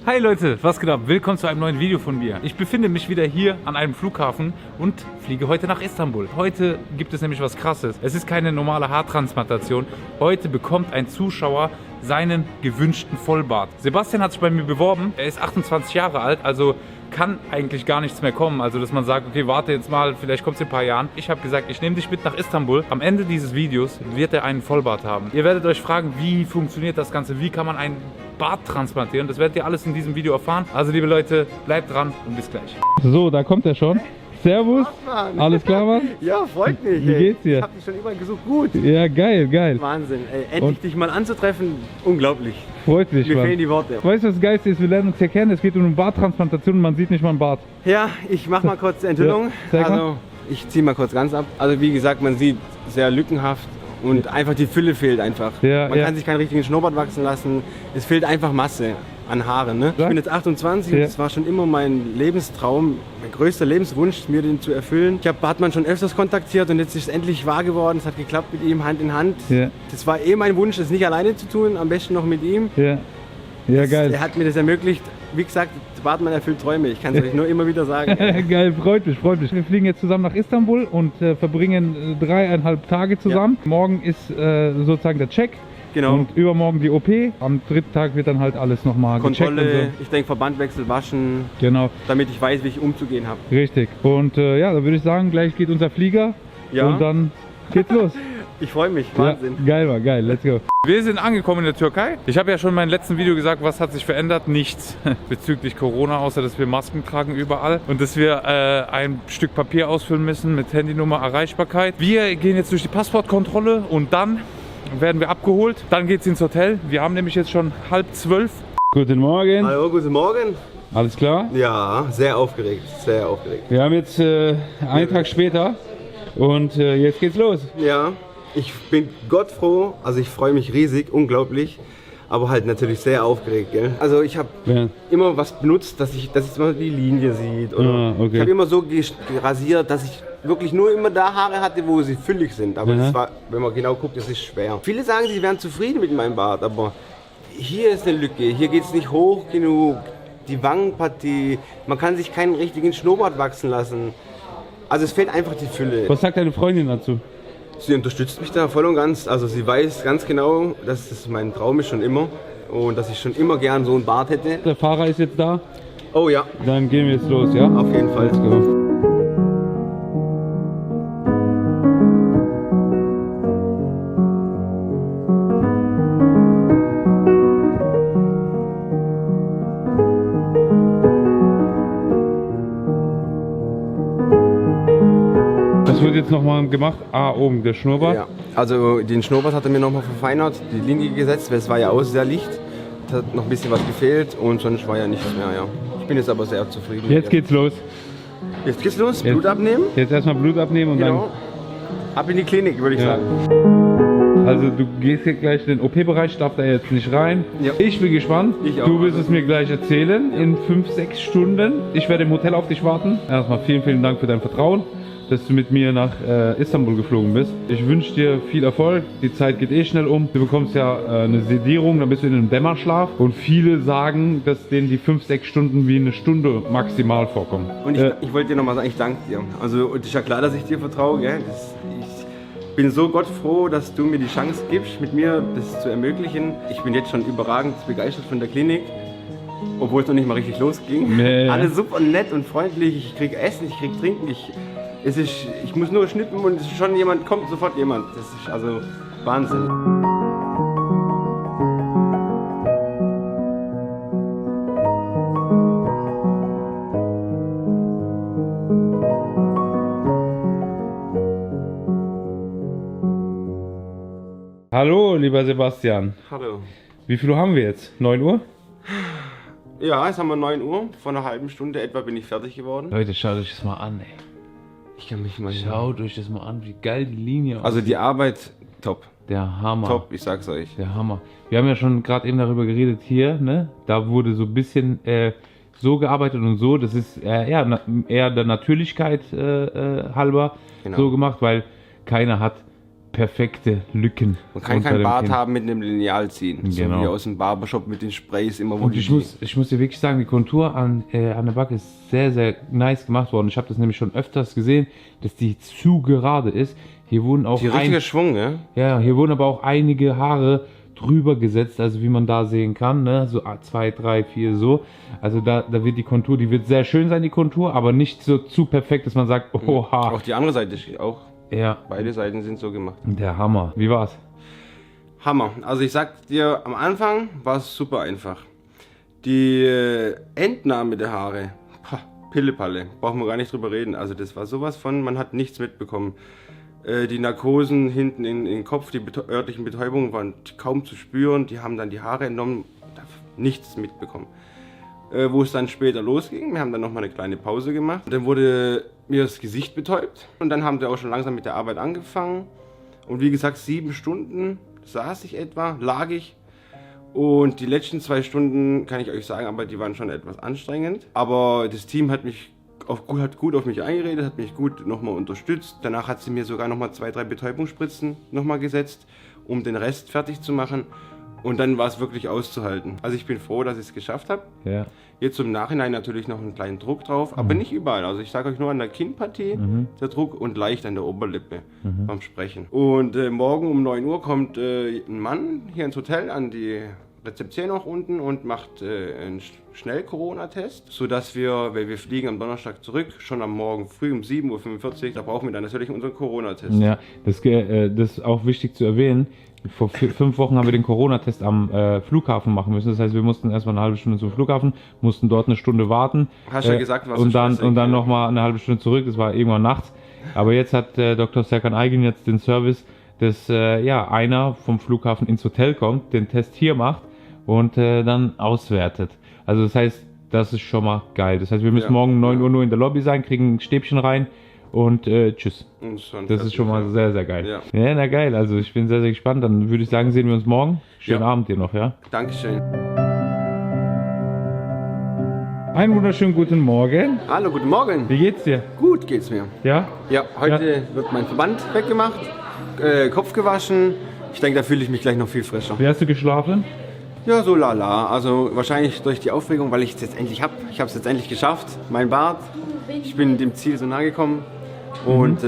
Hi Leute, was geht ab? Willkommen zu einem neuen Video von mir. Ich befinde mich wieder hier an einem Flughafen und fliege heute nach Istanbul. Heute gibt es nämlich was Krasses. Es ist keine normale Haartransplantation. Heute bekommt ein Zuschauer seinen gewünschten Vollbart. Sebastian hat sich bei mir beworben. Er ist 28 Jahre alt, also kann eigentlich gar nichts mehr kommen. Also, dass man sagt, okay, warte jetzt mal, vielleicht kommt es in ein paar Jahren. Ich habe gesagt, ich nehme dich mit nach Istanbul. Am Ende dieses Videos wird er einen Vollbart haben. Ihr werdet euch fragen, wie funktioniert das Ganze? Wie kann man einen Bart transplantieren? Das werdet ihr alles in diesem Video erfahren. Also, liebe Leute, bleibt dran und bis gleich. So, da kommt er schon. Servus. Ach, alles klar, Mann? Ja, freut mich. Wie geht's dir? Ich hab dich schon überall gesucht. Gut. Ja, geil, geil. Wahnsinn. Ey, endlich dich mal anzutreffen, unglaublich. Freut mich, Mir Mann. fehlen die Worte. Weißt du, was das Geilste ist? Wir lernen uns hier kennen. Es geht um eine Barttransplantation und man sieht nicht mal einen Bart. Ja, ich mach mal kurz die Enthüllung. Ja, also, ich ziehe mal kurz ganz ab. Also, wie gesagt, man sieht sehr lückenhaft und einfach die Fülle fehlt einfach. Ja, man ja. kann sich keinen richtigen Schnurrbart wachsen lassen. Es fehlt einfach Masse an Haaren. Ne? Ich bin jetzt 28 und es war schon immer mein Lebenstraum, mein größter Lebenswunsch, mir den zu erfüllen. Ich habe Bartmann schon öfters kontaktiert und jetzt ist es endlich wahr geworden. Es hat geklappt mit ihm, Hand in Hand. Ja. Das war mein Wunsch, das nicht alleine zu tun, am besten noch mit ihm. Ja, ja, geil. Er hat mir das ermöglicht. Wie gesagt, Bartmann erfüllt Träume. Ich kann es euch nur immer wieder sagen. Geil, freut mich, freut mich. Wir fliegen jetzt zusammen nach Istanbul und verbringen 3,5 Tage zusammen. Ja. Morgen ist sozusagen der Check. Genau. Und übermorgen die OP. Am dritten Tag wird dann halt alles nochmal gecheckt. Kontrolle, und so. ich denke Verbandwechsel, waschen. Genau. Damit ich weiß, wie ich umzugehen habe. Richtig. Und ja, da würde ich sagen, gleich geht unser Flieger. Ja. Und dann geht's los. Ich freue mich, Wahnsinn. Ja, geil war, geil, let's go. Wir sind angekommen in der Türkei. Ich habe ja schon in meinem letzten Video gesagt, was hat sich verändert? Nichts bezüglich Corona, außer dass wir Masken tragen überall und dass wir ein Stück Papier ausfüllen müssen mit Handynummer, Erreichbarkeit. Wir gehen jetzt durch die Passportkontrolle und dann werden wir abgeholt. Dann geht es ins Hotel. Wir haben nämlich jetzt schon 11:30. Guten Morgen. Hallo, guten Morgen. Alles klar? Ja, sehr aufgeregt, sehr aufgeregt. Wir haben jetzt einen Tag später und jetzt geht's los. Ja, ich bin gottfroh, also ich freue mich riesig, unglaublich, aber halt natürlich sehr aufgeregt, gell? Also ich habe immer was benutzt, dass man die Linie sieht oder okay. Ich habe immer so rasiert, dass ich wirklich nur immer da Haare hatte, wo sie füllig sind, aber das war, wenn man genau guckt, das ist schwer. Viele sagen, sie wären zufrieden mit meinem Bart, aber hier ist eine Lücke, hier geht es nicht hoch genug, die Wangenpartie, man kann sich keinen richtigen Schnurrbart wachsen lassen. Also es fehlt einfach die Fülle. Was sagt deine Freundin dazu? Sie unterstützt mich da voll und ganz. Also sie weiß ganz genau, dass das mein Traum ist schon immer und dass ich schon immer gern so einen Bart hätte. Der Fahrer ist jetzt da. Oh ja. Dann gehen wir jetzt los, ja? Auf jeden Fall. Let's go. Das wird jetzt nochmal gemacht. Oben der Schnurrbart. Ja. Also den Schnurrbart hat er mir nochmal verfeinert, die Linie gesetzt, weil es war ja auch sehr licht. Es hat noch ein bisschen was gefehlt und sonst war ja nichts mehr, ja. Ich bin jetzt aber sehr zufrieden. Jetzt geht's los. Jetzt geht's los, Blut abnehmen. Jetzt erstmal Blut abnehmen und Genau. Ab in die Klinik, würde ich sagen. Also du gehst jetzt gleich in den OP-Bereich, darf da jetzt nicht rein. Ja. Ich bin gespannt. Ich auch. Du wirst es mir gleich erzählen in 5-6 Stunden. Ich werde im Hotel auf dich warten. Erstmal vielen, vielen Dank für dein Vertrauen, dass du mit mir nach Istanbul geflogen bist. Ich wünsche dir viel Erfolg. Die Zeit geht eh schnell um. Du bekommst ja eine Sedierung, dann bist du in einem Dämmerschlaf. Und viele sagen, dass denen die 5-6 Stunden wie eine Stunde maximal vorkommen. Und ich wollte dir nochmal sagen, ich danke dir. Also es ist ja klar, dass ich dir vertraue, gell? Ich bin so gottfroh, dass du mir die Chance gibst, mit mir das zu ermöglichen. Ich bin jetzt schon überragend begeistert von der Klinik, obwohl es noch nicht mal richtig losging. Nee. Alle super nett und freundlich. Ich krieg Essen, ich krieg Trinken. Ich muss nur schnippen und es ist schon jemand, kommt sofort jemand. Das ist also Wahnsinn. Hallo, lieber Sebastian. Hallo. Wie viel Uhr haben wir jetzt? 9 Uhr? Ja, jetzt haben wir 9 Uhr. Vor einer halben Stunde etwa bin ich fertig geworden. Leute, schaut euch das mal an, ey. Ich kann mich mal Schaut euch das mal an, wie geil die Linie aussieht. Also die Arbeit, top. Der Hammer. Top, ich sag's euch. Der Hammer. Wir haben ja schon gerade eben darüber geredet hier, ne? Da wurde so ein bisschen so gearbeitet und so. Das ist eher der Natürlichkeit halber so gemacht, weil keiner hat perfekte Lücken. Man kann unter kein dem Bart Kinn. haben mit einem Lineal ziehen. So Genau. wie aus dem Barbershop mit den Sprays immer, wo Und die ich muss dir wirklich sagen, die Kontur an der Backe ist sehr, sehr nice gemacht worden. Ich habe das nämlich schon öfters gesehen, dass die zu gerade ist. Hier wurden auch die richtige Schwung, ne? ja, hier wurden aber auch einige Haare drüber gesetzt, also wie man da sehen kann, ne? So 2, 3, 4 so. Also da wird die Kontur, die wird sehr schön sein, die Kontur, aber nicht so zu perfekt, dass man sagt, oha. Auch die andere Seite steht auch. Ja, Beide Seiten sind so gemacht. der Hammer. Wie war's? Hammer. Also ich sag dir, am Anfang war es super einfach. Die Entnahme der Haare, Pillepalle, brauchen wir gar nicht drüber reden. Also das war sowas von, man hat nichts mitbekommen. Die Narkosen hinten in den Kopf, die örtlichen Betäubungen waren kaum zu spüren. Die haben dann die Haare entnommen, nichts mitbekommen. Wo es dann später losging, wir haben dann nochmal eine kleine Pause gemacht. Dann wurde mir das Gesicht betäubt und dann haben wir auch schon langsam mit der Arbeit angefangen. Und wie gesagt, 7 Stunden saß ich etwa, lag ich. Und die letzten 2 Stunden, kann ich euch sagen, aber die waren schon etwas anstrengend. Aber das Team hat gut auf mich eingeredet, hat mich gut nochmal unterstützt. Danach hat sie mir sogar nochmal 2, 3 Betäubungsspritzen nochmal gesetzt, um den Rest fertig zu machen. Und dann war es wirklich auszuhalten. Also ich bin froh, dass ich es geschafft habe. Ja. Jetzt im Nachhinein natürlich noch einen kleinen Druck drauf, aber nicht überall. Also ich sage euch nur an der Kinnpartie der Druck und leicht an der Oberlippe beim Sprechen. Und morgen um 9 Uhr kommt ein Mann hier ins Hotel an die Rezeption noch unten und macht einen Schnell-Corona-Test, sodass wir, weil wir fliegen am Donnerstag zurück, schon am Morgen früh um 7:45 Uhr, da brauchen wir dann natürlich unseren Corona-Test. Ja, das ist auch wichtig zu erwähnen. Vor 5 Wochen haben wir den Corona-Test am Flughafen machen müssen. Das heißt, wir mussten erstmal eine halbe Stunde zum Flughafen, mussten dort eine Stunde warten. Hast du ja gesagt, was und dann nochmal eine halbe Stunde zurück. Das war irgendwann nachts. Aber jetzt hat Dr. Serkan Aygün jetzt den Service, dass einer vom Flughafen ins Hotel kommt, den Test hier macht und dann auswertet. Also das heißt, das ist schon mal geil. Das heißt, wir müssen morgen 9 Uhr nur in der Lobby sein, kriegen ein Stäbchen rein und tschüss. Das ist schon mal sehr, sehr geil. Ja, na geil. Also ich bin sehr, sehr gespannt. Dann würde ich sagen, sehen wir uns morgen. Schönen Abend dir noch, ja? Dankeschön. Einen wunderschönen guten Morgen. Hallo, guten Morgen. Wie geht's dir? Gut geht's mir. Ja? Ja, heute wird mein Verband weggemacht, Kopf gewaschen. Ich denke, da fühle ich mich gleich noch viel frischer. Wie hast du geschlafen? Ja, so lala. Also wahrscheinlich durch die Aufregung, weil ich es jetzt endlich habe. Ich habe es jetzt endlich geschafft. Mein Bart. Ich bin dem Ziel so nahe gekommen. Und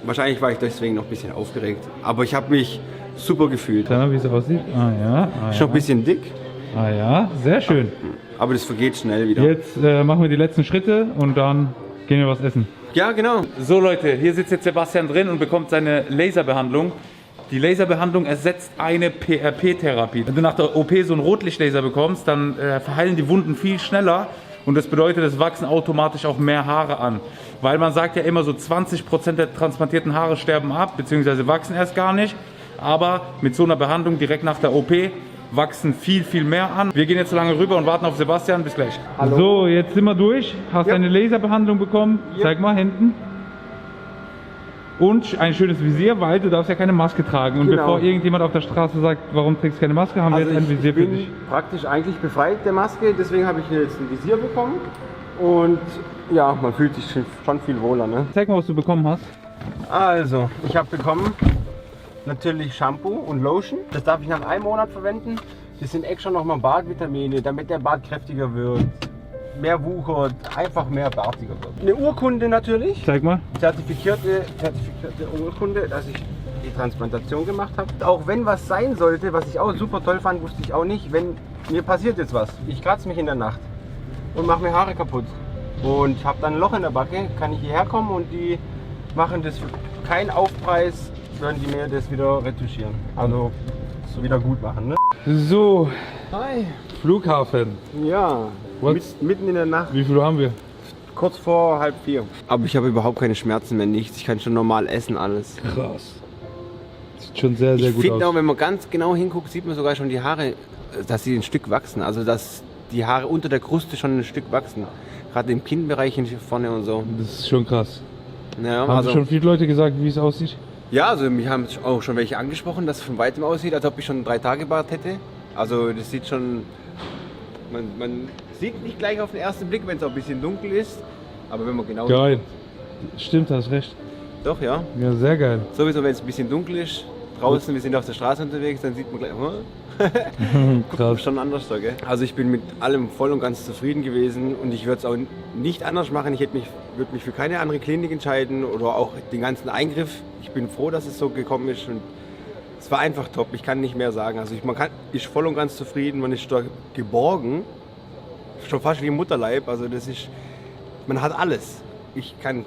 wahrscheinlich war ich deswegen noch ein bisschen aufgeregt. Aber ich habe mich super gefühlt. Schau mal, wie es aussieht. Ah ja. Schon ein bisschen dick. Ah ja, sehr schön. Aber das vergeht schnell wieder. Jetzt machen wir die letzten Schritte und dann gehen wir was essen. Ja, genau. So Leute, hier sitzt jetzt Sebastian drin und bekommt seine Laserbehandlung. Die Laserbehandlung ersetzt eine PRP-Therapie. Wenn du nach der OP so einen Rotlichtlaser bekommst, dann verheilen die Wunden viel schneller und das bedeutet, es wachsen automatisch auch mehr Haare an. Weil man sagt ja immer so 20% der transplantierten Haare sterben ab, beziehungsweise wachsen erst gar nicht. Aber mit so einer Behandlung direkt nach der OP wachsen viel, viel mehr an. Wir gehen jetzt so lange rüber und warten auf Sebastian. Bis gleich. Hallo. So, jetzt sind wir durch. Hast eine Laserbehandlung bekommen. Zeig mal hinten. Und ein schönes Visier, weil du darfst ja keine Maske tragen. Und bevor irgendjemand auf der Straße sagt, warum trägst du keine Maske, haben wir jetzt ein Visier für dich. Ich bin praktisch eigentlich befreit der Maske, deswegen habe ich jetzt ein Visier bekommen. Und ja, man fühlt sich schon viel wohler. Ne? Zeig mal, was du bekommen hast. Also, ich habe bekommen natürlich Shampoo und Lotion. Das darf ich nach 1 Monat verwenden. Das sind extra nochmal Bartvitamine, damit der Bart kräftiger wird, mehr wuchert, einfach mehr bartiger wird. Eine Urkunde natürlich. Zeig mal. Zertifizierte Urkunde, dass ich die Transplantation gemacht habe. Auch wenn was sein sollte, was ich auch super toll fand, wusste ich auch nicht, wenn mir passiert jetzt was. Ich kratze mich in der Nacht und mache mir Haare kaputt. Und ich habe dann ein Loch in der Backe, kann ich hierher kommen und die machen das für keinen Aufpreis, würden die mir das wieder retuschieren. Also so wieder gut machen. Ne? So, Hi. Flughafen. Ja, mitten in der Nacht. Wie viel haben wir? Kurz vor 3:30. Aber ich habe überhaupt keine Schmerzen mehr, nichts. Ich kann schon normal essen, alles. Krass. Sieht schon sehr, sehr Ich gut finde auch, aus. wenn man ganz genau hinguckt, sieht man sogar schon die Haare, dass sie ein Stück wachsen. Also dass die Haare unter der Kruste schon ein Stück wachsen. Gerade im Kinnbereich hier vorne und so. Das ist schon krass. Ja, Haben schon viele Leute gesagt, wie es aussieht? ja, also mich haben auch schon welche angesprochen, dass es von weitem aussieht, als ob ich schon 3 Tage Bart hätte. Also das sieht schon, man sieht nicht gleich auf den ersten Blick, wenn es auch ein bisschen dunkel ist. Aber wenn man genau... Geil. Stimmt, hast recht. Doch, ja. Ja, sehr geil. Sowieso, wenn es ein bisschen dunkel ist, draußen, wir sind auf der Straße unterwegs, dann sieht man gleich, Krass. schon anders da, gell? Also ich bin mit allem voll und ganz zufrieden gewesen und ich würde es auch nicht anders machen. Ich würde mich für keine andere Klinik entscheiden oder auch den ganzen Eingriff. Ich bin froh, dass es so gekommen ist und es war einfach top. Ich kann nicht mehr sagen. Also man ist voll und ganz zufrieden, man ist da geborgen, schon fast wie im Mutterleib. Also man hat alles. Ich kann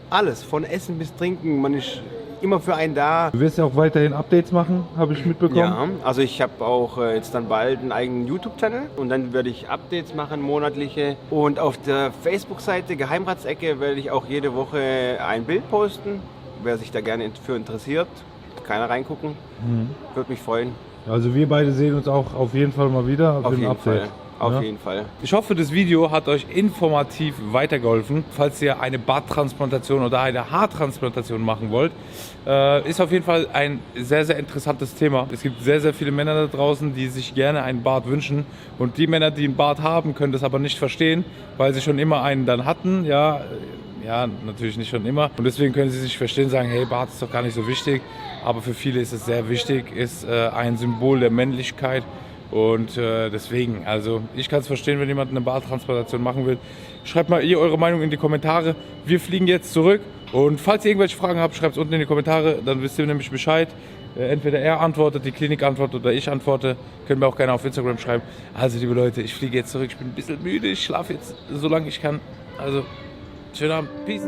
alles, von Essen bis Trinken, man ist immer für einen da. Du wirst ja auch weiterhin Updates machen, habe ich mitbekommen. Ja, also ich habe auch jetzt dann bald einen eigenen YouTube-Channel und dann werde ich Updates machen, monatliche. Und auf der Facebook-Seite Geheimratsecke werde ich auch jede Woche ein Bild posten. Wer sich da gerne für interessiert, kann reingucken. Würde mich freuen. Also wir beide sehen uns auch auf jeden Fall mal wieder Auf jeden Update. Fall. Auf jeden Fall. Ich hoffe, das Video hat euch informativ weitergeholfen. Falls ihr eine Barttransplantation oder eine Haartransplantation machen wollt, ist auf jeden Fall ein sehr, sehr interessantes Thema. Es gibt sehr, sehr viele Männer da draußen, die sich gerne einen Bart wünschen. Und die Männer, die einen Bart haben, können das aber nicht verstehen, weil sie schon immer einen dann hatten. Ja, natürlich nicht schon immer. Und deswegen können sie sich verstehen, sagen, hey, Bart ist doch gar nicht so wichtig. Aber für viele ist es sehr wichtig, ist ein Symbol der Männlichkeit. Und deswegen, also ich kann es verstehen, wenn jemand eine Barttransplantation machen will. Schreibt mal eure Meinung in die Kommentare. Wir fliegen jetzt zurück. Und falls ihr irgendwelche Fragen habt, schreibt es unten in die Kommentare. Dann wisst ihr nämlich Bescheid. Entweder er antwortet, die Klinik antwortet oder ich antworte. Könnt mir auch gerne auf Instagram schreiben. Also liebe Leute, ich fliege jetzt zurück. Ich bin ein bisschen müde. Ich schlafe jetzt so lange ich kann. Also schönen Abend. Peace.